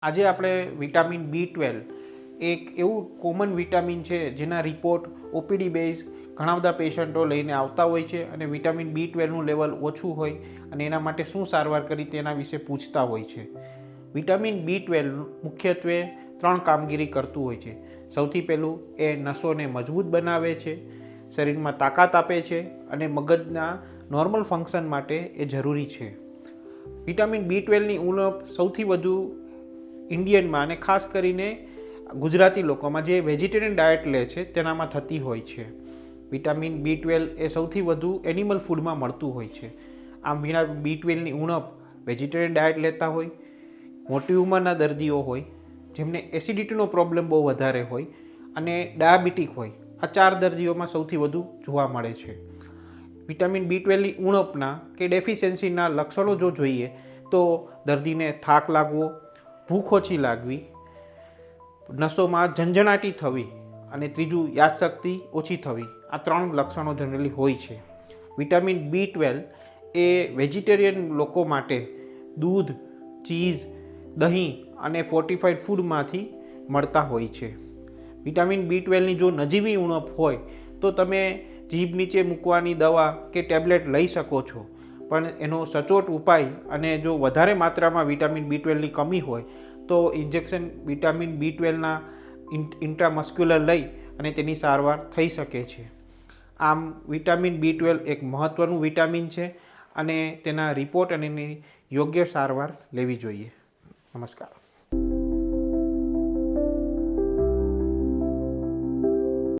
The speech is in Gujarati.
આજે આપણે વિટામિન B12 એક એવું કોમન વિટામિન છે જેના રિપોર્ટ ઓપીડી બેઝ ઘણા બધા પેશન્ટો લઈને આવતા હોય છે અને વિટામિન B12નું લેવલ ઓછું હોય અને એના માટે શું સારવાર કરી તેના વિશે પૂછતા હોય છે. વિટામિન B12 મુખ્યત્વે 3 કામગીરી કરતું હોય છે. સૌથી પહેલું એ નસોને મજબૂત બનાવે છે, શરીરમાં તાકાત આપે છે અને મગજના નોર્મલ ફંક્શન માટે એ જરૂરી છે. વિટામિન B12ની ઉણપ સૌથી વધુ ઇન્ડિયનમાં અને ખાસ કરીને ગુજરાતી લોકોમાં જે વેજીટેરિયન ડાયટ લે છે તેનામાં થતી હોય છે. વિટામિન B12 એ સૌથી વધુ એનિમલ ફૂડમાં મળતું હોય છે. આમ વિટામિન B12ની ઉણપ વેજીટેરિયન ડાયટ લેતા હોય, મોટી ઉંમરના દર્દીઓ હોય, જેમને એસિડિટીનો પ્રોબ્લેમ બહુ વધારે હોય અને ડાયાબિટીક હોય, આ 4 દર્દીઓમાં સૌથી વધુ જોવા મળે છે. વિટામિન B12ની ઉણપના કે ડેફિશિયન્સીના લક્ષણો જો જોઈએ તો દર્દીને થાક લાગવો, ભૂખ ઓછી લાગવી, નસોમાં ઝંઝણાટી થવી અને ત્રીજું યાદશક્તિ ઓછી થવી, આ 3 લક્ષણો જનરલી હોય છે. વિટામિન B12 એ વેજીટેરિયન લોકો માટે દૂધ, ચીઝ, દહીં અને ફોર્ટિફાઈડ ફૂડમાંથી મળતા હોય છે. વિટામિન B12ની જો નજીવી ઉણપ હોય તો તમે જીભ નીચે મૂકવાની દવા કે ટેબ્લેટ લઈ શકો છો, પણ એનો સચોટ ઉપાય અને જો વધારે માત્રામાં વિટામિન B12ની કમી હોય તો ઇન્જેક્શન વિટામિન B12ના ઇન્ટ્રામસ્ક્યુલર લઈ અને તેની સારવાર થઈ શકે છે. આમ વિટામિન B12 એક મહત્ત્વનું વિટામિન છે અને તેના રિપોર્ટ અને એની યોગ્ય સારવાર લેવી જોઈએ. નમસ્કાર.